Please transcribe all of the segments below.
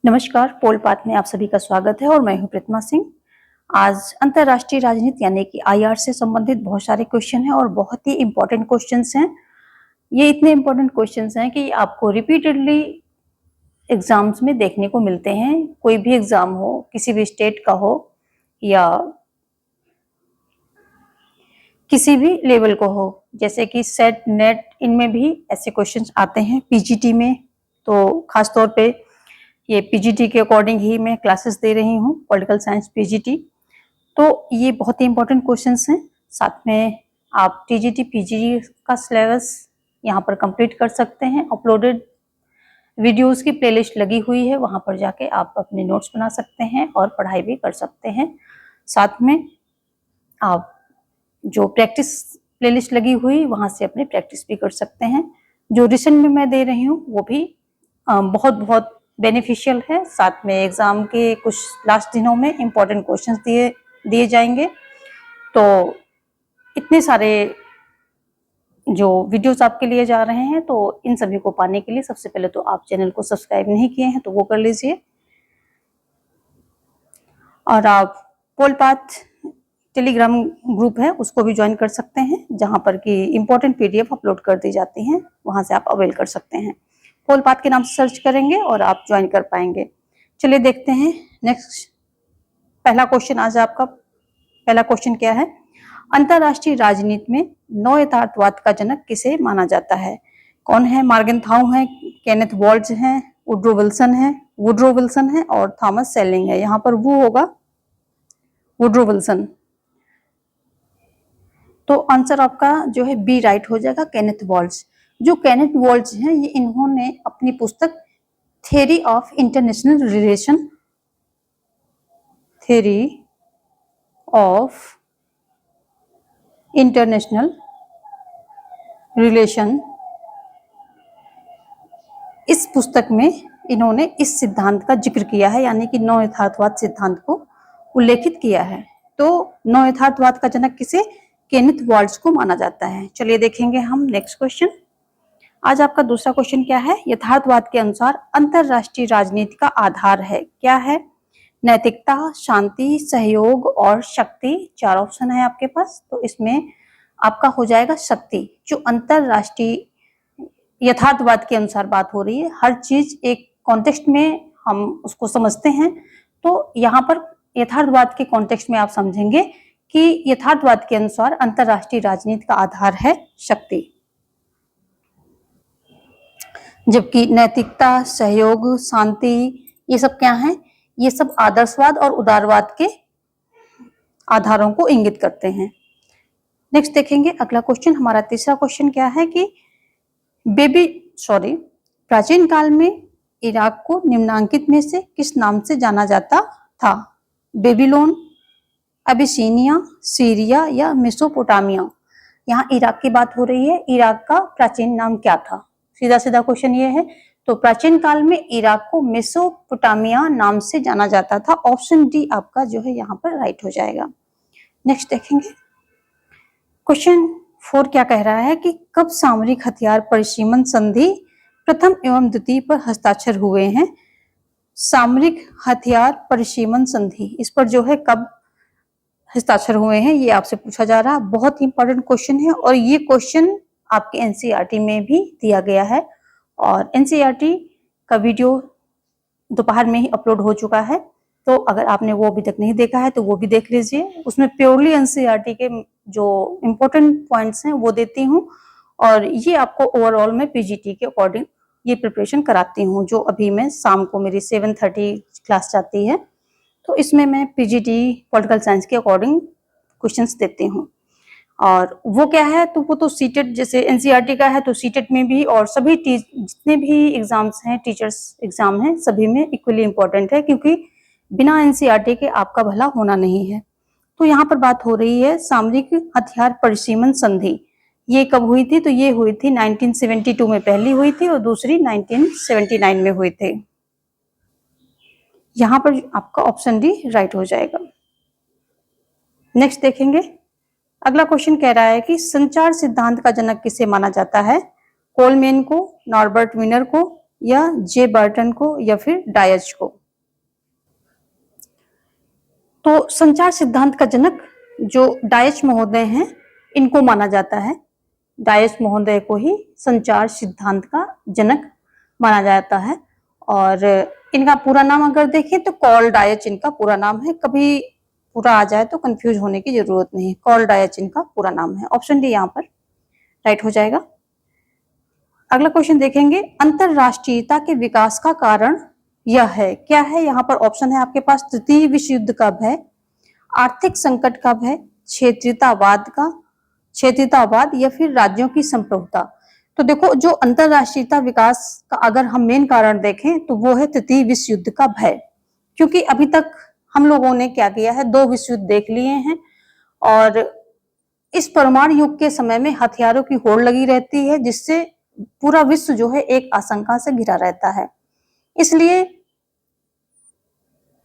नमस्कार, पोल पात में आप सभी का स्वागत है और मैं हूं प्रतिमा सिंह। आज अंतर्राष्ट्रीय राजनीति यानी कि आईआर से संबंधित बहुत सारे क्वेश्चन हैं और बहुत ही इंपॉर्टेंट क्वेश्चंस हैं। ये इतने इंपॉर्टेंट क्वेश्चंस हैं कि आपको रिपीटेडली एग्जाम्स में देखने को मिलते हैं। कोई भी एग्जाम हो, किसी भी स्टेट का हो या किसी भी लेवल को हो, जैसे कि सेट, नेट, इनमें भी ऐसे क्वेश्चंस आते हैं। पीजीटी में तो खासतौर पे ये पीजीटी के अकॉर्डिंग ही मैं क्लासेस दे रही हूँ, पॉलिटिकल साइंस पीजीटी। तो ये बहुत ही इंपॉर्टेंट क्वेश्चंस हैं। साथ में आप टीजीटी पीजीटी का सिलेबस यहाँ पर कंप्लीट कर सकते हैं। अपलोडेड वीडियोस की प्लेलिस्ट लगी हुई है, वहाँ पर जाके आप अपने नोट्स बना सकते हैं और पढ़ाई भी कर सकते हैं। साथ में आप जो प्रैक्टिस प्लेलिस्ट लगी हुई, वहाँ से अपनी प्रैक्टिस भी कर सकते हैं। जो रिसेंट में मैं दे रही हूँ वो भी बहुत बहुत बेनिफिशियल है। साथ में एग्जाम के कुछ लास्ट दिनों में इंपॉर्टेंट क्वेश्चंस दिए जाएंगे। तो इतने सारे जो वीडियोस आपके लिए जा रहे हैं, तो इन सभी को पाने के लिए सबसे पहले तो आप चैनल को सब्सक्राइब नहीं किए हैं तो वो कर लीजिए, और आप पोलपाथ टेलीग्राम ग्रुप है उसको भी ज्वाइन कर सकते हैं, जहां पर कि इंपॉर्टेंट पीडीएफ अपलोड कर दी जाती हैं, वहां से आप अवेल कर सकते हैं। पोलपाथ के नाम से सर्च करेंगे और आप ज्वाइन कर पाएंगे। चलिए देखते हैं नेक्स्ट पहला क्वेश्चन। आज आपका पहला क्वेश्चन क्या है? अंतरराष्ट्रीय राजनीति में नव यथार्थवाद का जनक किसे माना जाता है? कौन है? मॉर्गनथाउ है, केनेथ वॉल्ज है, वुड्रो विल्सन है और थॉमस सेलिंग है। यहाँ पर वो होगा वुड्रो विल्सन। तो आंसर आपका जो है बी राइट हो जाएगा, केनेथ वॉल्ज। जो केनेथ वॉल्ज हैं, ये इन्होंने अपनी पुस्तक थ्योरी ऑफ इंटरनेशनल रिलेशन, इस पुस्तक में इन्होंने इस सिद्धांत का जिक्र किया है, यानी कि नव यथार्थवाद सिद्धांत को उल्लेखित किया है। तो नव यथार्थवाद का जनक किसे? केनेथ वॉल्ज को माना जाता है। चलिए देखेंगे हम नेक्स्ट क्वेश्चन। आज आपका दूसरा क्वेश्चन क्या है? यथार्थवाद के अनुसार अंतरराष्ट्रीय राजनीति का आधार है, क्या है? नैतिकता, शांति, सहयोग और शक्ति। 4 ऑप्शन है आपके पास, तो इसमें आपका हो जाएगा शक्ति। जो अंतरराष्ट्रीय यथार्थवाद के अनुसार बात हो रही है, हर चीज एक कॉन्टेक्स्ट में हम उसको समझते हैं, तो यहाँ पर यथार्थवाद के कॉन्टेक्स्ट में आप समझेंगे कि यथार्थवाद के अनुसार अंतरराष्ट्रीय राजनीति का आधार है शक्ति, जबकि नैतिकता, सहयोग, शांति, ये सब क्या है? ये सब आदर्शवाद और उदारवाद के आधारों को इंगित करते हैं। नेक्स्ट देखेंगे अगला क्वेश्चन। हमारा तीसरा क्वेश्चन क्या है कि प्राचीन काल में इराक को निम्नांकित में से किस नाम से जाना जाता था? बेबीलोन, अबिसीनिया, सीरिया या मेसोपोटामिया। यहाँ इराक की बात हो रही है, इराक का प्राचीन नाम क्या था? सीधा सीधा क्वेश्चन ये है। तो प्राचीन काल में इराक को मेसोपोटामिया नाम से जाना जाता था। ऑप्शन डी आपका जो है यहाँ पर राइट हो जाएगा। नेक्स्ट देखेंगे क्वेश्चन 4 क्या कह रहा है कि कब सामरिक हथियार परिसीमन संधि प्रथम एवं द्वितीय पर हस्ताक्षर हुए हैं? सामरिक हथियार परिसीमन संधि, इस पर जो है कब हस्ताक्षर हुए हैं, ये आपसे पूछा जा रहा है। बहुत इंपॉर्टेंट क्वेश्चन है और ये क्वेश्चन आपके एनसीईआरटी में भी दिया गया है, और एनसीईआरटी का वीडियो दोपहर में ही अपलोड हो चुका है, तो अगर आपने वो अभी तक नहीं देखा है तो वो भी देख लीजिए। उसमें प्योरली एनसीईआरटी के जो इम्पोर्टेंट पॉइंट्स हैं वो देती हूँ, और ये आपको ओवरऑल में पीजीटी के अकॉर्डिंग ये प्रिपरेशन कराती हूँ। जो अभी मैं शाम को मेरी 7:30 क्लास जाती है, तो इसमें मैं पीजीटी पॉलिटिकल साइंस के अकॉर्डिंग क्वेश्चंस देती हूँ। और वो क्या है, तो वो तो सीटेट, जैसे एनसीईआरटी का है तो सीटेट में भी, और सभी जितने भी एग्जाम्स हैं, टीचर्स एग्जाम हैं, सभी में इक्वली इम्पोर्टेंट है, क्योंकि बिना एनसीईआरटी के आपका भला होना नहीं है। तो यहाँ पर बात हो रही है सामरिक हथियार परिसीमन संधि, ये कब हुई थी? तो ये हुई थी 1972 में पहली हुई थी और दूसरी 1979 में हुई थी। यहाँ पर आपका ऑप्शन डी राइट हो जाएगा। नेक्स्ट देखेंगे अगला क्वेश्चन कह रहा है कि संचार सिद्धांत का जनक किसे माना जाता है? कोलमैन को, नॉर्बर्ट विनर को, या जे बर्टन को या फिर डायच को। तो संचार सिद्धांत का जनक जो डायच महोदय हैं, इनको माना जाता है। डायच महोदय को ही संचार सिद्धांत का जनक माना जाता है। और इनका पूरा नाम अगर देखें तो कार्ल डायच इनका पूरा नाम है। कभी पूरा आ जाए तो कंफ्यूज होने की जरूरत नहीं, कार्ल डायच इनका पूरा नाम है। ऑप्शन डी यहाँ पर राइट हो जाएगा। अगला क्वेश्चन देखेंगे, अंतरराष्ट्रीयता के विकास का कारण यह है। क्या है यहाँ पर? ऑप्शन है आपके पास, तृतीय विश्व युद्ध का भय, आर्थिक संकट का भय, क्षेत्रीयतावाद या फिर राज्यों की संप्रभुता। तो देखो, जो अंतरराष्ट्रीयता विकास का अगर हम मेन कारण देखें तो वो है तृतीय विश्व युद्ध का भय। क्योंकि अभी तक हम लोगों ने क्या किया है, 2 विश्व युद्ध देख लिए हैं और इस परमाणु युग के समय में हथियारों की होड़ लगी रहती है, जिससे पूरा विश्व जो है एक आशंका से घिरा रहता है। इसलिए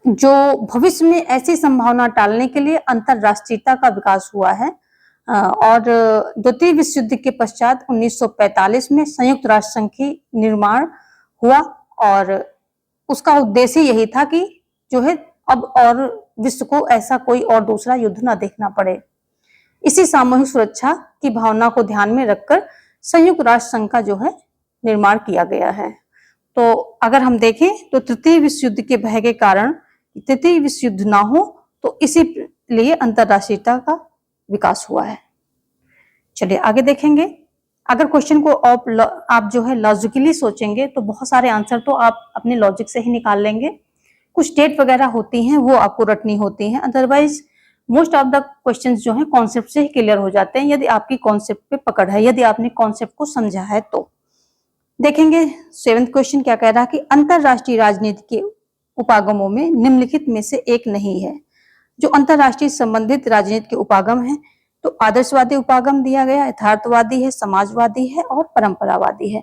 जो भविष्य में ऐसी संभावना टालने के लिए अंतरराष्ट्रीयता का विकास हुआ है। और द्वितीय विश्व युद्ध के पश्चात 1945 में संयुक्त राष्ट्र संघ की निर्माण हुआ और उसका उद्देश्य यही था कि जो है अब और विश्व को ऐसा कोई और दूसरा युद्ध ना देखना पड़े। इसी सामूहिक सुरक्षा की भावना को ध्यान में रखकर संयुक्त राष्ट्र संघ का जो है निर्माण किया गया है। तो अगर हम देखें तो तृतीय विश्व युद्ध के भय के कारण तृतीय विश्व युद्ध ना हो, तो इसीलिए अंतरराष्ट्रीयता का विकास हुआ है। चलिए आगे देखेंगे। अगर क्वेश्चन को आप जो है लॉजिकली सोचेंगे तो बहुत सारे आंसर तो आप अपने लॉजिक से ही निकाल लेंगे। कुछ डेट वगैरह होती हैं वो आपको रटनी होती हैं, otherwise most of the questions जो हैं कॉन्सेप्ट से ही क्लियर हो जाते हैं, यदि आपकी कॉन्सेप्ट पे पकड़ है, यदि आपने कॉन्सेप्ट को समझा है तो। देखेंगे 7th क्वेश्चन क्या कह रहा है कि अंतरराष्ट्रीय राजनीति के उपागमों में निम्नलिखित में से एक नहीं है। जो अंतरराष्ट्रीय संबंधित राजनीति के उपागम हैं, तो आदर्शवादी उपागम दिया गया, यथार्थवादी है, समाजवादी है और परंपरावादी है।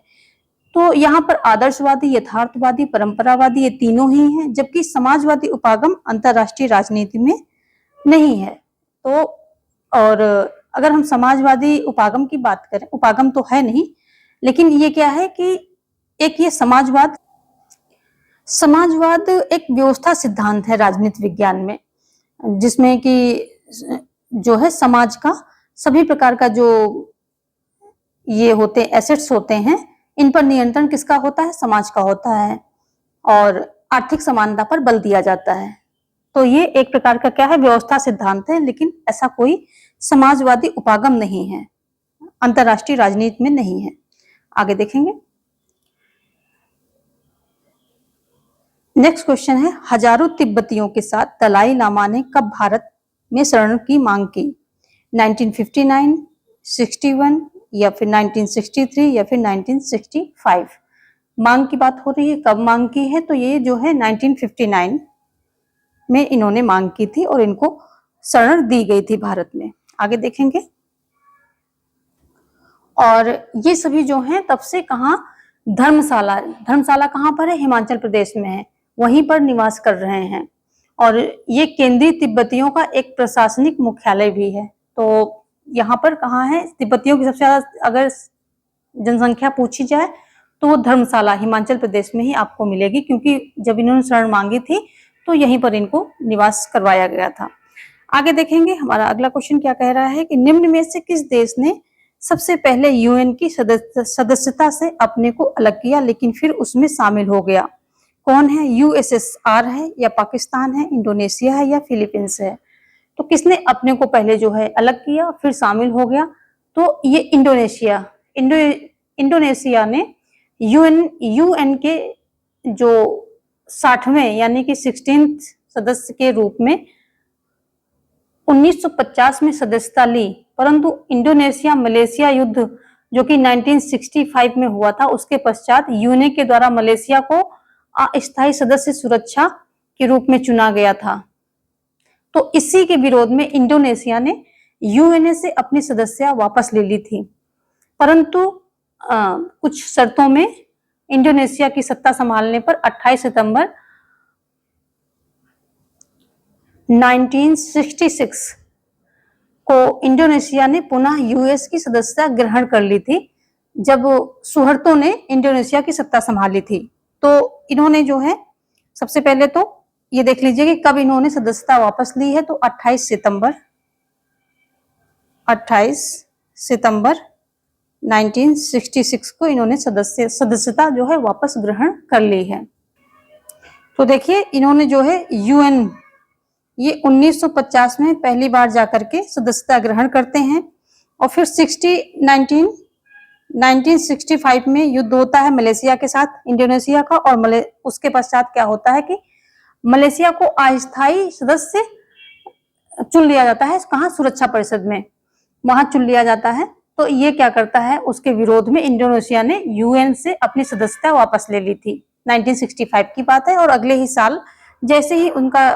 तो यहाँ पर आदर्शवादी, यथार्थवादी, परंपरावादी ये तीनों ही हैं, जबकि समाजवादी उपागम अंतरराष्ट्रीय राजनीति में नहीं है। तो और अगर हम समाजवादी उपागम की बात करें, उपागम तो है नहीं, लेकिन ये क्या है कि एक ये समाजवाद एक व्यवस्था सिद्धांत है राजनीति विज्ञान में, जिसमें कि जो है समाज का सभी प्रकार का जो ये होते एसेट्स होते हैं, इन पर नियंत्रण किसका होता है? समाज का होता है। और आर्थिक समानता पर बल दिया जाता है। तो ये एक प्रकार का क्या है? व्यवस्था सिद्धांत है, लेकिन ऐसा कोई समाजवादी उपागम नहीं है, अंतरराष्ट्रीय राजनीति में नहीं है। आगे देखेंगे। नेक्स्ट क्वेश्चन है, हजारों तिब्बतियों के साथ दलाई लामा ने कब भारत में शरण की मांग की? 1959, 61 या फिर 1963 या फिर 1965? मांग की बात हो रही है, कब मांग की है? तो ये जो है 1959 में इन्होंने मांग की थी और इनको शरण दी गई थी भारत में। आगे देखेंगे। और ये सभी जो हैं तब से कहाँ? धर्मशाला कहाँ पर है? हिमाचल प्रदेश में है, वहीं पर निवास कर रहे हैं। और ये केंद्रीय तिब्बतियों का एक प्रशासनिक मुख्यालय भी है। तो यहाँ पर कहाँ है? तिब्बतियों की सबसे ज्यादा अगर जनसंख्या पूछी जाए तो वो धर्मशाला हिमाचल प्रदेश में ही आपको मिलेगी, क्योंकि जब इन्होंने शरण मांगी थी तो यहीं पर इनको निवास करवाया गया था। आगे देखेंगे। हमारा अगला क्वेश्चन क्या कह रहा है कि निम्न में से किस देश ने सबसे पहले यूएन की सदस्यता से अपने को अलग किया लेकिन फिर उसमें शामिल हो गया? कौन है? यूएसएसआर है या पाकिस्तान है, इंडोनेशिया है या फिलीपींस है? तो किसने अपने को पहले जो है अलग किया फिर शामिल हो गया? तो ये इंडोनेशिया ने यूएन के जो 60वें यानी कि 16th सदस्य के रूप में 1950 में सदस्यता ली, परंतु इंडोनेशिया मलेशिया युद्ध जो कि 1965 में हुआ था, उसके पश्चात यूएनए के द्वारा मलेशिया को अस्थायी सदस्य सुरक्षा के रूप में चुना गया था। तो इसी के विरोध में इंडोनेशिया ने यूएनए से अपनी सदस्यता वापस ले ली थी, परंतु कुछ शर्तों में इंडोनेशिया की सत्ता संभालने पर 28 सितंबर 1966 को इंडोनेशिया ने पुनः यूएस की सदस्यता ग्रहण कर ली थी, जब सुहर्तो ने इंडोनेशिया की सत्ता संभाली थी। तो इन्होंने जो है सबसे पहले तो ये देख लीजिए कि कब इन्होंने सदस्यता वापस ली है, तो 28 सितंबर 1966 को इन्होंने सदस्यता जो है वापस ग्रहण कर ली है। तो देखिए इन्होंने जो है यूएन ये 1950 में पहली बार जाकर के सदस्यता ग्रहण करते हैं और फिर 1965 में युद्ध होता है मलेशिया के साथ इंडोनेशिया का, और उसके पश्चात क्या होता है कि मलेशिया को अस्थायी सदस्य चुन लिया जाता है। कहाँ? सुरक्षा परिषद में, वहां चुन लिया जाता है। तो ये क्या करता है, उसके विरोध में इंडोनेशिया ने यूएन से अपनी सदस्यता वापस ले ली थी। 1965 की बात है। और अगले ही साल जैसे ही उनका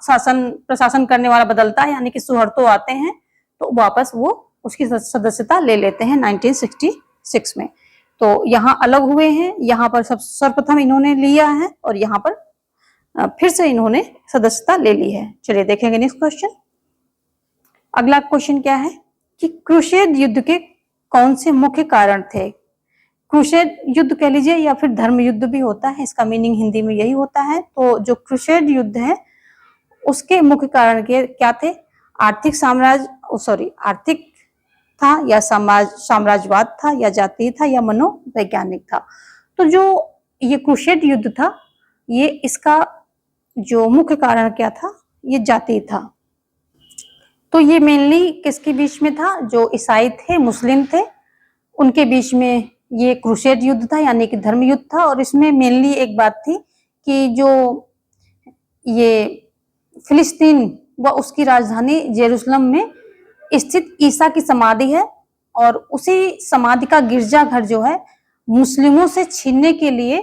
प्रशासन करने वाला बदलता है, यानी कि सुहर्तो आते हैं, तो वापस वो उसकी सदस्यता ले लेते हैं 1966 में। तो यहाँ अलग हुए हैं, यहाँ पर सर्वप्रथम इन्होंने लिया है और यहाँ पर फिर से इन्होंने सदस्यता ले ली है। चलिए देखेंगे नेक्स्ट क्वेश्चन। अगला क्वेश्चन क्या है कि क्रूसेड युद्ध के कौन से मुख्य कारण थे? क्रूसेड युद्ध कह लीजिए या फिर धर्म युद्ध भी होता है, इसका मीनिंग हिंदी में यही होता है। तो जो क्रूसेड युद्ध है उसके मुख्य कारण क्या थे? आर्थिक था या साम्राज्यवाद था या जातीय था या मनोवैज्ञानिक था। तो जो ये क्रूसेड युद्ध था, ये इसका जो मुख्य कारण क्या था? ये जातीय था। तो ये मेनली किसके बीच में था? जो ईसाई थे, मुस्लिम थे, उनके बीच में ये क्रूसेड युद्ध था, यानी कि धर्म युद्ध था। और इसमें मेनली एक बात थी कि जो ये फिलिस्तीन व उसकी राजधानी जेरूसलम में स्थित ईसा की समाधि है, और उसी समाधि का गिरजाघर जो है मुस्लिमों से छीनने के लिए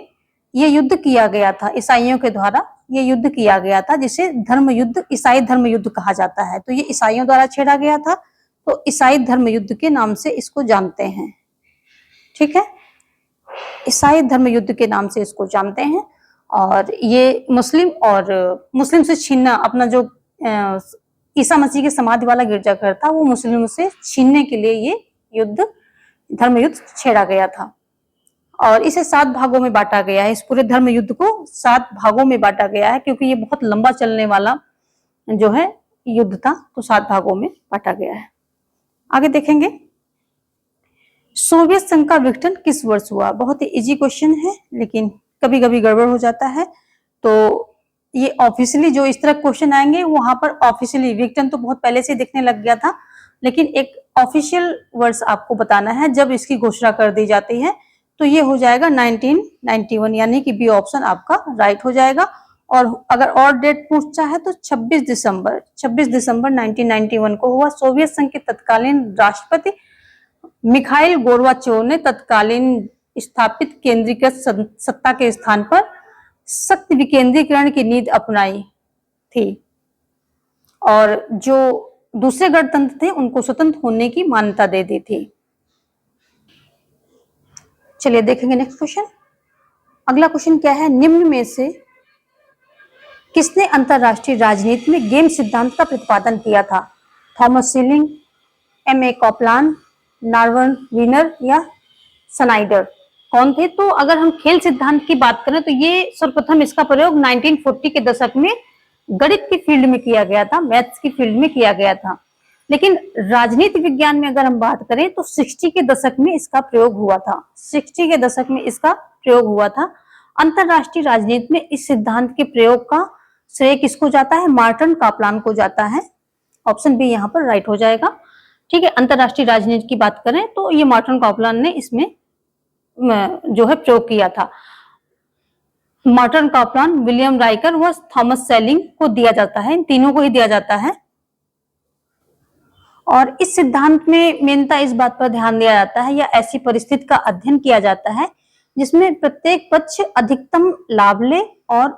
ये युद्ध किया गया था। ईसाइयों के द्वारा ये युद्ध किया गया था, जिसे धर्म युद्ध, ईसाई धर्म युद्ध कहा जाता है। तो ये ईसाइयों द्वारा छेड़ा गया था, तो ईसाई धर्म युद्ध के नाम से इसको जानते हैं। ठीक है, ईसाई धर्म युद्ध के नाम से इसको जानते हैं। और ये मुस्लिम से छीनना, अपना जो ईसा मसीह के समाधि वाला गिरजाघर था, वो मुस्लिमों से छीनने के लिए ये युद्ध, धर्म युद्ध छेड़ा गया था। और इसे 7 भागों में बांटा गया है। इस पूरे धर्म युद्ध को 7 भागों में बांटा गया है, क्योंकि ये बहुत लंबा चलने वाला जो है युद्ध था, तो 7 भागों में बांटा गया है। आगे देखेंगे, सोवियत संघ का विघटन किस वर्ष हुआ? बहुत ही इजी क्वेश्चन है, लेकिन कभी कभी गड़बड़ हो जाता है। तो ये ऑफिशियली जो इस तरह क्वेश्चन आएंगे, वहां पर ऑफिशियली विघटन तो बहुत पहले से दिखने लग गया था, लेकिन एक ऑफिशियल वर्ष आपको बताना है जब इसकी घोषणा कर दी जाती है। तो ये हो जाएगा 1991, यानी कि बी ऑप्शन आपका राइट हो जाएगा। और अगर और डेट पूछता है तो 26 दिसंबर 1991 को हुआ। सोवियत संघ के तत्कालीन राष्ट्रपति मिखाइल गोर्बाचोव ने तत्कालीन स्थापित केंद्रीकृत सत्ता के स्थान पर सख्त विकेंद्रीकरण की नीति अपनाई थी, और जो दूसरे गणतंत्र थे उनको स्वतंत्र होने की मान्यता दे दी थी। चलिए देखेंगे नेक्स्ट क्वेश्चन। अगला क्वेश्चन क्या है, निम्न में से किसने अंतरराष्ट्रीय राजनीति में गेम सिद्धांत का प्रतिपादन किया था? Thomas ceiling, M.A. कॉपलान, नार्वन वीनर या स्नाइडर? कौन थे? तो अगर हम खेल सिद्धांत की बात करें तो ये सर्वप्रथम इसका प्रयोग 1940 के दशक में गणित की फील्ड में किया गया था, मैथ्स की फील्ड में किया गया था। लेकिन राजनीति विज्ञान में अगर हम बात करें तो 60 के दशक में इसका प्रयोग हुआ था। 60 के दशक में इसका प्रयोग हुआ था। अंतरराष्ट्रीय राजनीति में इस सिद्धांत के प्रयोग का श्रेय किसको जाता है? मार्टिन कापलान को जाता है। ऑप्शन बी यहाँ पर राइट हो जाएगा। ठीक है, अंतरराष्ट्रीय राजनीति की बात करें तो ये मार्टिन कापलान ने इसमें जो है प्रयोग किया था। मार्टिन कापलान, विलियम राइकर व थॉमस सेलिंग को दिया जाता है, इन तीनों को ही दिया जाता है। और इस सिद्धांत में मेनता इस बात पर ध्यान दिया जाता है या ऐसी परिस्थिति का अध्ययन किया जाता है जिसमें प्रत्येक पक्ष अधिकतम लाभ ले और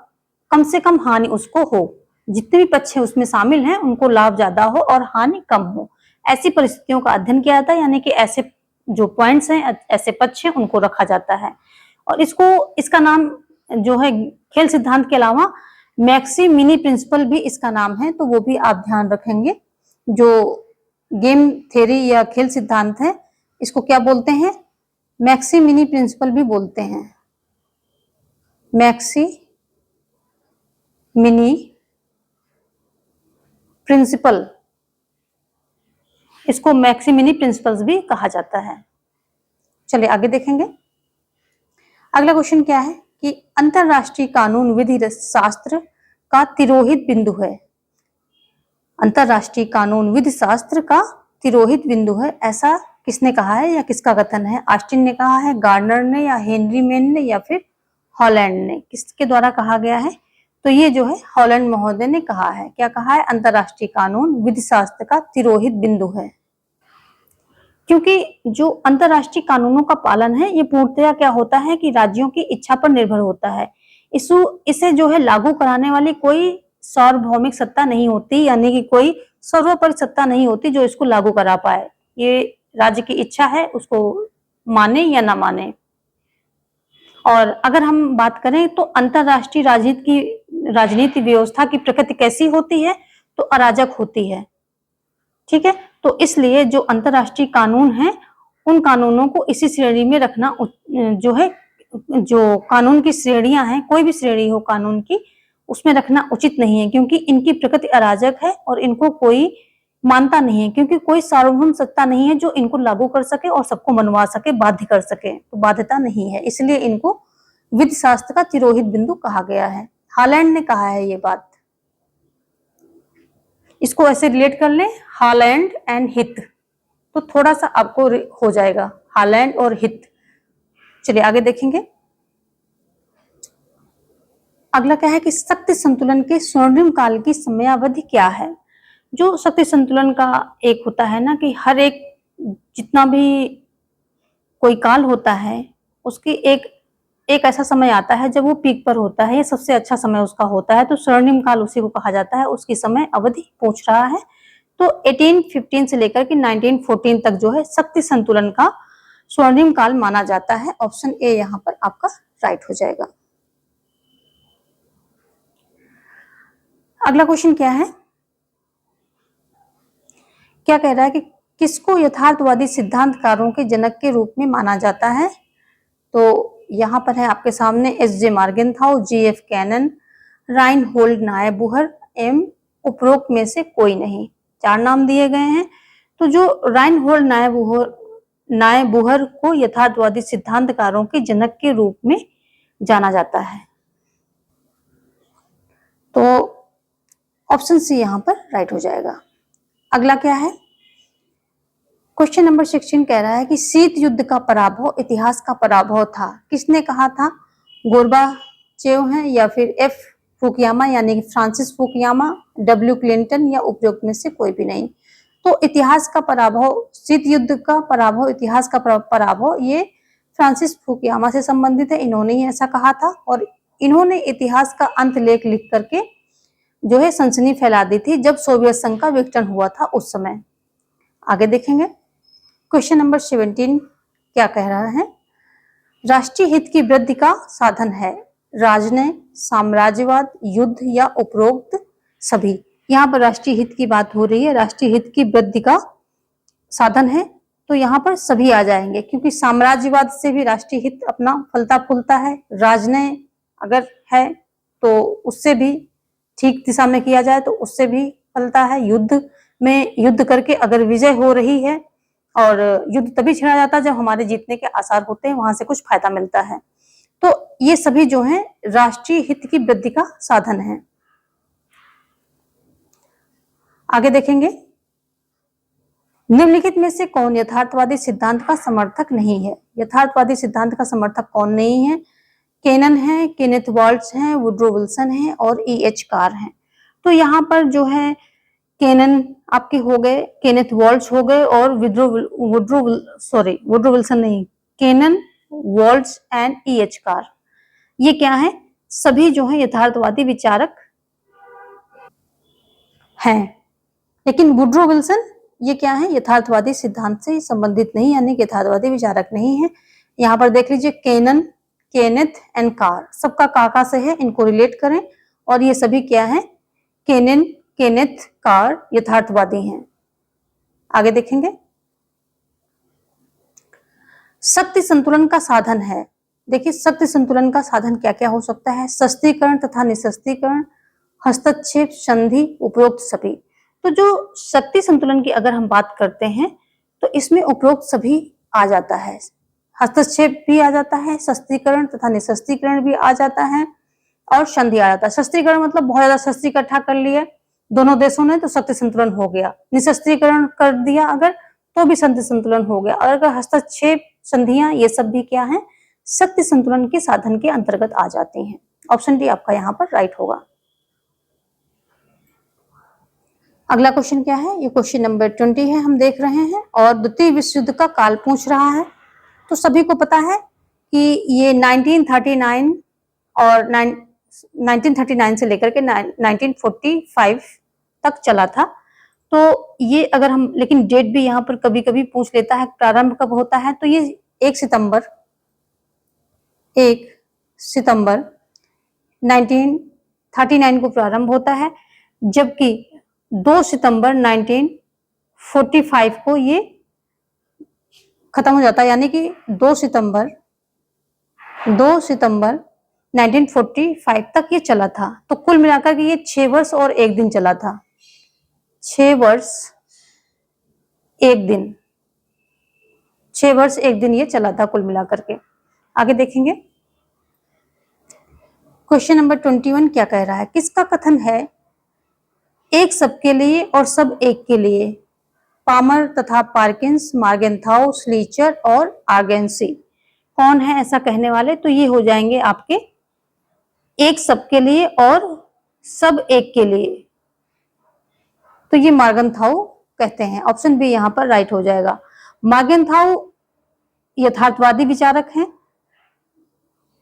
कम से कम हानि उसको हो। जितने भी पक्ष उसमें शामिल हैं उनको लाभ ज्यादा हो और हानि कम हो, ऐसी परिस्थितियों का अध्ययन किया जाता है। यानी कि ऐसे जो पॉइंट्स हैं, ऐसे पक्ष हैं, उनको रखा जाता है। और इसका नाम जो है खेल सिद्धांत के अलावा मैक्सी मिनी प्रिंसिपल भी इसका नाम है, तो वो भी आप ध्यान रखेंगे। जो गेम थ्योरी या खेल सिद्धांत है, इसको क्या बोलते हैं? मैक्सिमिनी प्रिंसिपल भी बोलते हैं, मैक्सिमिनी प्रिंसिपल, इसको मैक्सिमिनी प्रिंसिपल्स भी कहा जाता है। चलिए आगे देखेंगे। अगला क्वेश्चन क्या है कि अंतरराष्ट्रीय कानून विधि शास्त्र का तिरोहित बिंदु है। अंतरराष्ट्रीय कानून विधि शास्त्र का तिरोहित बिंदु है, ऐसा किसने कहा है या किसका कथन है? ऑस्टिन ने कहा है, गार्डनर ने, या हेनरी मेन ने, या फिर हॉलैंड ने? किसके द्वारा कहा गया है? तो ये जो है हॉलैंड महोदय ने कहा है। क्या कहा है? अंतरराष्ट्रीय कानून विधि शास्त्र का तिरोहित बिंदु है। क्योंकि जो अंतरराष्ट्रीय कानूनों का पालन है ये पूर्णतया क्या होता है कि राज्यों की इच्छा पर निर्भर होता है। इसे जो है लागू कराने वाली कोई सार्वभौमिक सत्ता नहीं होती, यानी कि कोई सर्वोपरि सत्ता नहीं होती जो इसको लागू करा पाए। ये राज्य की इच्छा है, उसको माने या ना माने। और अगर हम बात करें तो अंतरराष्ट्रीय राजनीति व्यवस्था की प्रकृति कैसी होती है? तो अराजक होती है। ठीक है, तो इसलिए जो अंतरराष्ट्रीय कानून है उन कानूनों को इसी श्रेणी में रखना जो है, जो कानून की श्रेणियां हैं, कोई भी श्रेणी हो कानून की, उसमें रखना उचित नहीं है, क्योंकि इनकी प्रकृति अराजक है और इनको कोई मानता नहीं है, क्योंकि कोई सार्वभौम सत्ता नहीं है जो इनको लागू कर सके और सबको मनवा सके, बाध्य कर सके। तो बाध्यता नहीं है, इसलिए इनको विधि शास्त्र का तिरोहित बिंदु कहा गया है। हॉलैंड ने कहा है ये बात। इसको ऐसे रिलेट कर लें, हॉलैंड एंड हित, तो थोड़ा सा आपको हो जाएगा, हॉलैंड और हित। चलिए आगे देखेंगे। अगला क्या है कि शक्ति संतुलन के स्वर्णिम काल की समयावधि क्या है? जो शक्ति संतुलन का एक होता है ना कि हर एक जितना भी कोई काल होता है उसकी एक ऐसा समय आता है जब वो पीक पर होता है, ये सबसे अच्छा समय उसका होता है, तो स्वर्णिम काल उसी को कहा जाता है। उसकी समय अवधि पूछ रहा है, तो 1815 से लेकर के 1914 तक जो है शक्ति संतुलन का स्वर्णिम काल माना जाता है। ऑप्शन ए यहाँ पर आपका राइट हो जाएगा। अगला क्वेश्चन क्या है, क्या कह रहा है कि किसको यथार्थवादी सिद्धांतकारों के जनक के रूप में माना जाता है? तो यहाँ पर है आपके सामने SJ. मार्गेनथाउ, GF. Cannon, Reinhold नायबुहर M उपरोक्त में से कोई नहीं। 4 नाम दिए गए हैं। तो जो राइनहोल्ड नायबुहर को यथार्थवादी सिद्धांतकारों के जनक के रूप में जाना जाता है। तो ऑप्शन सी यहाँ पर राइट हो जाएगा। अगला क्या है, क्वेश्चन नंबर 16 कह रहा है कि शीत युद्ध का पराभव इतिहास का पराभव था, किसने कहा था? गोर्बाचेव है, या फिर एफ फुकुयामा यानी कि फ्रांसिस फुकुयामा, डब्ल्यू क्लिंटन, या उपरोक्त में से कोई भी नहीं। तो इतिहास का पराभव, शीत युद्ध का पराभव, इतिहास का पराभव, ये फ्रांसिस फुकुयामा से संबंधित है। इन्होंने ही ऐसा कहा था और इन्होंने इतिहास का अंत लेख लिख करके जो है सनसनी फैला दी थी जब सोवियत संघ का विघटन हुआ था उस समय। आगे देखेंगे। क्वेश्चन नंबर 17 क्या कह रहा है, राष्ट्रीय हित की वृद्धि का साधन है राजनय, साम्राज्यवाद, युद्ध, या उपरोक्त सभी। यहाँ पर राष्ट्रीय हित की बात हो रही है, राष्ट्रीय हित की वृद्धि का साधन है, तो यहाँ पर सभी आ जाएंगे, क्योंकि साम्राज्यवाद से भी राष्ट्रीय हित अपना फलता फूलता है। राजनय अगर है तो उससे भी ठीक दिशा में किया जाए तो उससे भी फलता है। युद्ध में युद्ध करके अगर विजय हो रही है, और युद्ध तभी छिड़ा जाता है जब हमारे जीतने के आसार होते हैं, वहां से कुछ फायदा मिलता है। तो ये सभी जो है राष्ट्रीय हित की वृद्धि का साधन है। आगे देखेंगे, निम्नलिखित में से कौन यथार्थवादी सिद्धांत का समर्थक नहीं है? यथार्थवादी सिद्धांत का समर्थक कौन नहीं है? केनन है, केनेथ वॉल्ट्ज है, वुड्रो विल्सन है, और E.H. कार है। तो यहाँ पर जो है केनन आपके हो गए, केनेथ वॉल्ट्ज हो गए, और वुड्रो विल्सन नहीं, Kennan, Waltz and E.H. Carr, ये क्या है? सभी जो है यथार्थवादी विचारक हैं। लेकिन वुड्रो विल्सन ये क्या है? यथार्थवादी सिद्धांत से संबंधित नहीं, यानी कि यथार्थवादी विचारक नहीं है। यहाँ पर देख लीजिए, केनन, केनेथ एंड कार, सबका काका से है, इनको रिलेट करें, और ये सभी क्या है? केनन, केनेथ, कार यथार्थवादी हैं। आगे देखेंगे। शक्ति संतुलन का साधन है। देखिए शक्ति संतुलन का साधन क्या क्या हो सकता है? सस्तीकरण तथा निःशस्त्रीकरण, हस्तक्षेप, संधि, उपरोक्त सभी। तो जो शक्ति संतुलन की अगर हम बात करते हैं तो इसमें उपरोक्त सभी आ जाता है, हस्तक्षेप भी आ जाता है, सस्तीकरण तथा निःशस्त्रीकरण भी आ जाता है और संधि आ जाता है। शस्त्रीकरण मतलब बहुत ज्यादा शस्त्र इकट्ठा कर लिए दोनों देशों ने तो शक्ति संतुलन हो गया, निःशस्त्रीकरण कर दिया अगर तो भी शक्ति संतुलन हो गया, और अगर हस्तक्षेप, संधियां, ये सब भी क्या है? शक्ति संतुलन के साधन के अंतर्गत आ जाती हैं। ऑप्शन डी आपका यहाँ पर राइट होगा। अगला क्वेश्चन क्या है? ये क्वेश्चन नंबर 20 है, हम देख रहे हैं और द्वितीय विश्व युद्ध का काल पूछ रहा है। तो सभी को पता है कि ये 1939 और 1939 से लेकर के 1945 तक चला था। तो ये अगर हम, लेकिन डेट भी यहाँ पर कभी कभी पूछ लेता है प्रारंभ कब होता है, तो ये 1 सितंबर 1939 को प्रारंभ होता है, जबकि 2 सितंबर 1945 को ये खत्म हो जाता है, यानी कि 2 सितंबर 1945 तक ये चला था। तो कुल मिलाकर के ये 6 वर्ष और 1 दिन चला था, 6 वर्ष 1 दिन, 6 वर्ष 1 दिन ये चला था कुल मिलाकर के। आगे देखेंगे क्वेश्चन नंबर 21 क्या कह रहा है? किसका कथन है एक सबके लिए और सब एक के लिए? पामर तथा पार्किंस, मार्गेंथाउ, स्लीचर और आर्गेंसी। कौन है ऐसा कहने वाले? तो ये हो जाएंगे आपके एक सबके लिए और सब एक के लिए, तो ये मार्गेंथाउ कहते हैं। ऑप्शन बी यहाँ पर राइट हो जाएगा। मार्गेंथाउ यथार्थवादी विचारक हैं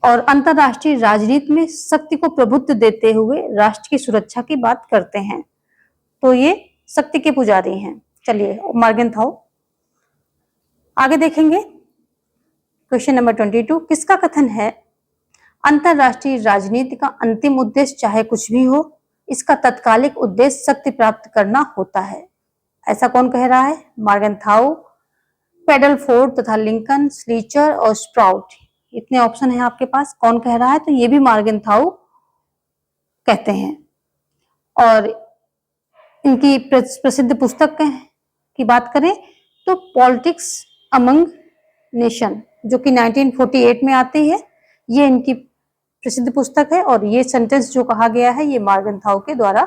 और अंतरराष्ट्रीय राजनीति में शक्ति को प्रभुत्व देते हुए राष्ट्र की सुरक्षा की बात करते हैं, तो ये शक्ति के पुजारी हैं। चलिए मार्गेंथाउ। आगे देखेंगे क्वेश्चन नंबर 22, किसका कथन है अंतरराष्ट्रीय राजनीति का अंतिम उद्देश्य चाहे कुछ भी हो, इसका तत्कालिक उद्देश्य शक्ति प्राप्त करना होता है? ऐसा कौन कह रहा है? मार्गेंथाउ, पेडलफोर्ड तथा लिंकन, स्लीचर और स्प्राउट। इतने ऑप्शन है आपके पास, कौन कह रहा है? तो ये भी मार्गेंथाउ कहते हैं। और इनकी प्रसिद्ध पुस्तक की बात करें तो पॉलिटिक्स अमंग नेशन, जो कि 1948 में आती है, ये इनकी प्रसिद्ध पुस्तक है। और ये सेंटेंस जो कहा गया है ये मार्गेंथाउ के द्वारा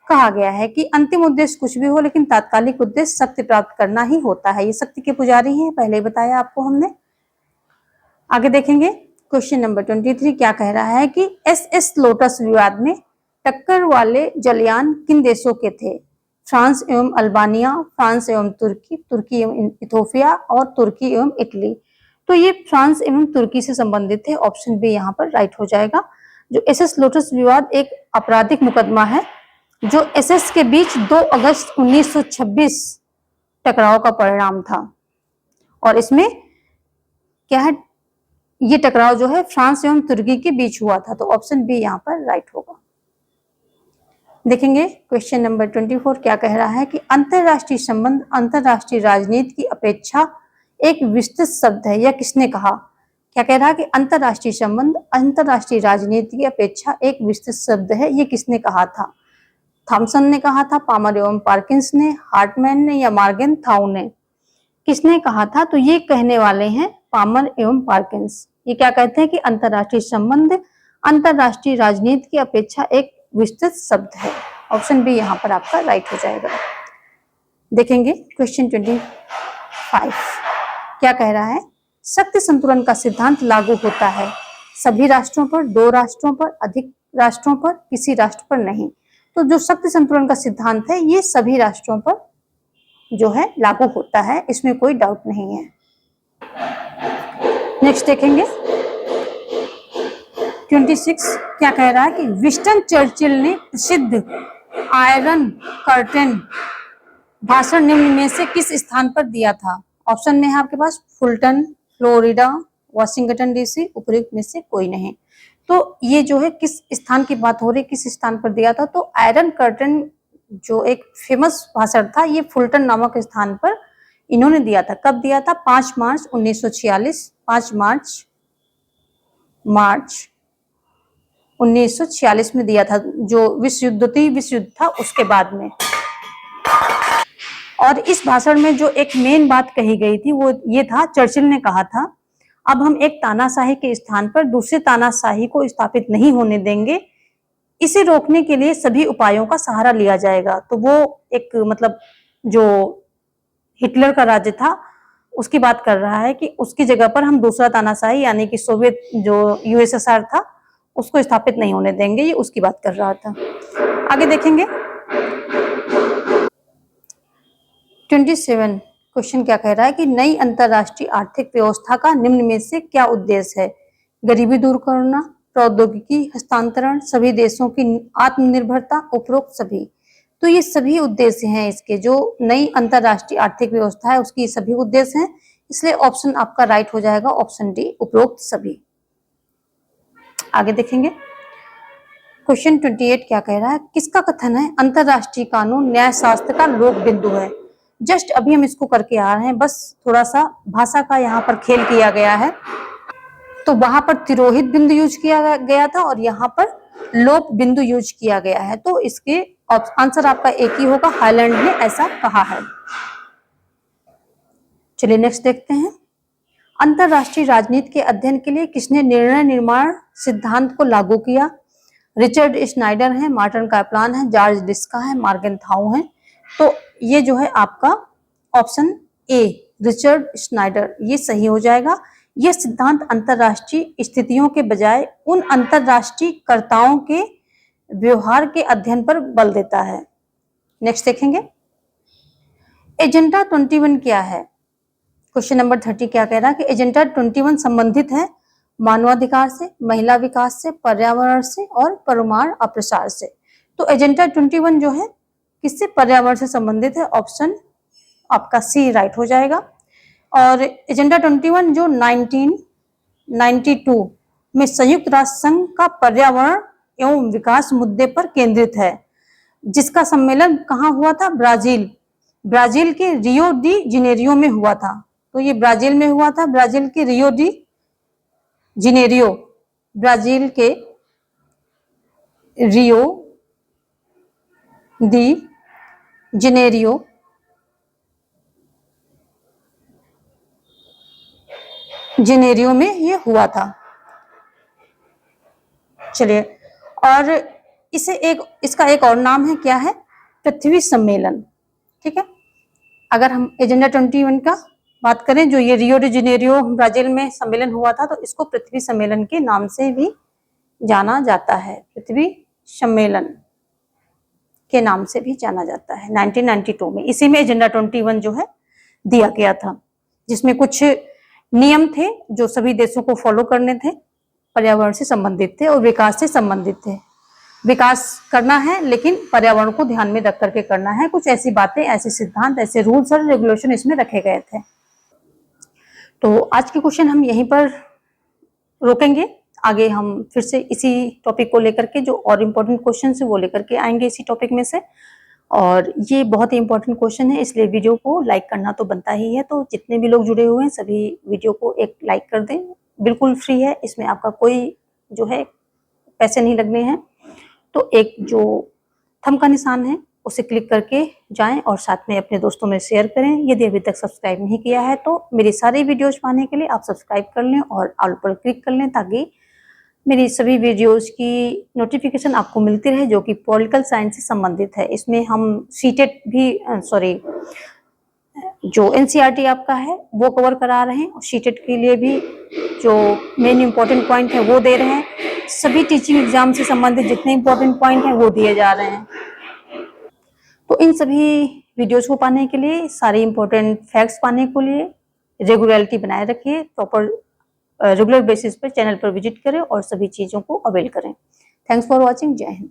कहा गया है कि अंतिम उद्देश्य कुछ भी हो लेकिन तात्कालिक उद्देश्य शक्ति प्राप्त करना ही होता है। ये शक्ति के पुजारी हैं, पहले ही बताया आपको हमने। आगे देखेंगे क्वेश्चन नंबर 23 क्या कह रहा है कि SS लोटस विवाद में टक्कर वाले जलयान किन देशों के थे? फ्रांस एवं अल्बानिया, फ्रांस एवं तुर्की, तुर्की एवं इथोपिया और तुर्की एवं इटली। तो ये फ्रांस एवं तुर्की से संबंधित है। ऑप्शन बी यहाँ पर राइट हो जाएगा। जो SS लोटस विवाद एक आपराधिक मुकदमा है जो SS के बीच 2 अगस्त 1926 टकराव का परिणाम था, और इसमें क्या है, ये टकराव जो है फ्रांस एवं तुर्की के बीच हुआ था। तो ऑप्शन बी यहाँ पर राइट होगा। देखेंगे क्वेश्चन नंबर 24 क्या कह रहा है कि अंतरराष्ट्रीय संबंध अंतरराष्ट्रीय राजनीति की अपेक्षा एक विस्तृत शब्द है, यह किसने कहा? क्या कह रहा है कि अंतरराष्ट्रीय संबंध अंतरराष्ट्रीय राजनीति की अपेक्षा एक विस्तृत शब्द है, ये किसने कहा था? थॉमसन ने कहा था, पामर एवं पार्किंस ने, हार्टमैन ने या मार्गेंथाउ ने? किसने कहा था? तो ये कहने वाले हैं पामर एवं पार्किंस। ये क्या कहते हैं कि अंतरराष्ट्रीय संबंध अंतरराष्ट्रीय राजनीति की अपेक्षा एक विस्तृत शब्द है। ऑप्शन बी यहाँ पर आपका राइट हो जाएगा। देखेंगे क्वेश्चन 25 क्या कह रहा है? शक्ति संतुलन का सिद्धांत लागू होता है सभी राष्ट्रों पर, 2 राष्ट्रों पर, अधिक राष्ट्रों पर, किसी राष्ट्र पर नहीं। तो जो शक्ति संतुलन का सिद्धांत है ये सभी राष्ट्रों पर जो है लागू होता है, इसमें कोई डाउट नहीं है। नेक्स्ट देखेंगे 26 क्या कह रहा है कि विंस्टन चर्चिल ने प्रसिद्ध आयरन कर्टेन भाषण निम्न में से किस स्थान पर दिया था? ऑप्शन में है आपके पास फुलटन, फ्लोरिडा, वाशिंगटन DC, उपयुक्त में से कोई नहीं। तो ये जो है किस स्थान की बात हो रही है, किस स्थान पर दिया था? तो आयरन कर्टेन जो एक फेमस भाषण था ये फुलटन नामक स्थान पर इन्होंने दिया था। कब दिया था? 5 मार्च 1946, 5 मार्च 1946 में दिया था, जो द्वितीय विश्व युद्ध था उसके बाद में। और इस भाषण में जो एक मेन बात कही गई थी वो ये था, चर्चिल ने कहा था, अब हम एक तानाशाही के स्थान पर दूसरे तानाशाही को स्थापित नहीं होने देंगे, इसे रोकने के लिए सभी उपायों का सहारा लिया जाएगा। तो वो एक मतलब जो हिटलर का राज्य था उसकी बात कर रहा है कि उसकी जगह पर हम दूसरा तानाशाही यानी कि सोवियत जो यूएसएसआर था उसको स्थापित नहीं होने देंगे, ये उसकी बात कर रहा था। आगे देखेंगे 27 क्वेश्चन क्या कह रहा है कि नई अंतरराष्ट्रीय आर्थिक व्यवस्था का निम्न में से क्या उद्देश्य है? गरीबी दूर करना, प्रौद्योगिकी हस्तांतरण, सभी देशों की आत्मनिर्भरता, उपरोक्त सभी। तो ये सभी उद्देश्य हैं इसके, जो नई अंतरराष्ट्रीय आर्थिक व्यवस्था है उसकी सभी उद्देश्य हैं, इसलिए ऑप्शन आपका राइट हो जाएगा, ऑप्शन डी, उपरोक्त सभी। आगे देखेंगे क्वेश्चन 28 क्या कह रहा है, किसका कथन है अंतरराष्ट्रीय कानून न्यायशास्त्र का लोक बिंदु है? जस्ट अभी हम इसको करके आ रहे हैं, बस थोड़ा सा भाषा का यहाँ पर खेल किया गया है। तो वहां पर तिरोहित बिंदु यूज किया गया था और यहाँ पर लोप बिंदु यूज किया गया है, तो इसके आंसर आपका एक ही होगा, हाईलैंड ने ऐसा कहा है। चलिए नेक्स्ट देखते हैं, अंतरराष्ट्रीय राजनीति के अध्ययन के लिए किसने निर्णय निर्माण सिद्धांत को लागू किया? रिचर्ड स्नाइडर है, मार्टिन कैप्लान है, जॉर्ज लिस्का है, मॉर्गनथाउ है। तो ये जो है आपका ऑप्शन ए, रिचर्ड स्नाइडर, ये सही हो जाएगा। यह सिद्धांत अंतरराष्ट्रीय स्थितियों के बजाय उन अंतरराष्ट्रीय कर्ताओं के व्यवहार के अध्ययन पर बल देता है। नेक्स्ट देखेंगे, एजेंडा 21 क्या है? क्वेश्चन नंबर 30 क्या कह रहा है कि एजेंडा 21 संबंधित है मानवाधिकार से, महिला विकास से, पर्यावरण से और परमाणु अप्रसार से। तो एजेंडा 21 जो है किससे? पर्यावरण से संबंधित है, ऑप्शन आपका सी राइट हो जाएगा। और एजेंडा 21 जो 1992 में संयुक्त राष्ट्र संघ का पर्यावरण एवं विकास मुद्दे पर केंद्रित है, जिसका सम्मेलन कहाँ हुआ था? ब्राजील के रियो डी जेनेरियो में हुआ था। तो ये ब्राजील में हुआ था, ब्राजील के रियो डी जेनेरियो, ब्राजील के रियो डी जेनेरियो में ये हुआ था। चलिए, और इसका एक और नाम है, क्या है? पृथ्वी सम्मेलन। ठीक है, अगर हम एजेंडा 21 का बात करें, जो ये रियो डी जेनेरियो ब्राजील में सम्मेलन हुआ था, तो इसको पृथ्वी सम्मेलन के नाम से भी जाना जाता है, पृथ्वी सम्मेलन के नाम से भी जाना जाता है। 1992 में इसी में एजेंडा 21 जो है दिया गया था, जिसमें कुछ नियम थे जो सभी देशों को फॉलो करने थे, पर्यावरण से संबंधित थे और विकास से संबंधित थे। विकास करना है लेकिन पर्यावरण को ध्यान में रख करके करना है, कुछ ऐसी बातें, ऐसे सिद्धांत, ऐसे रूल्स और रेगुलेशन इसमें रखे गए थे। तो आज के क्वेश्चन हम यहीं पर रोकेंगे, आगे हम फिर से इसी टॉपिक को लेकर के जो और इम्पोर्टेंट क्वेश्चन है वो लेकर के आएंगे इसी टॉपिक में से। और ये बहुत ही इंपॉर्टेंट क्वेश्चन है, इसलिए वीडियो को लाइक करना तो बनता ही है। तो जितने भी लोग जुड़े हुए हैं सभी वीडियो को एक लाइक कर दें, बिल्कुल फ्री है, इसमें आपका कोई जो है पैसे नहीं लगने हैं। तो एक जो थंब का निशान है उसे क्लिक करके जाएं और साथ में अपने दोस्तों में शेयर करें। यदि अभी तक सब्सक्राइब नहीं किया है तो मेरी सारी वीडियोज पाने के लिए आप सब्सक्राइब कर लें और ऑल पर क्लिक कर लें, ताकि मेरी सभी वीडियोस की नोटिफिकेशन आपको मिलती रहे जो कि पॉलिटिकल साइंस से संबंधित है। इसमें हम सीटेट भी जो एनसीईआरटी आपका है वो कवर करा रहे हैं और सीटेट के लिए भी जो मेन इंपॉर्टेंट पॉइंट है वो दे रहे हैं। सभी टीचिंग एग्जाम से संबंधित जितने इंपॉर्टेंट पॉइंट हैं वो दिए जा रहे हैं। तो इन सभी वीडियोस को पाने के लिए, सारे इंपॉर्टेंट फैक्ट्स पाने के लिए रेगुलरिटी बनाए रखिए, प्रॉपर रेगुलर बेसिस पर चैनल पर विजिट करें और सभी चीज़ों को अवेल करें। Thanks for watching. जय हिंद।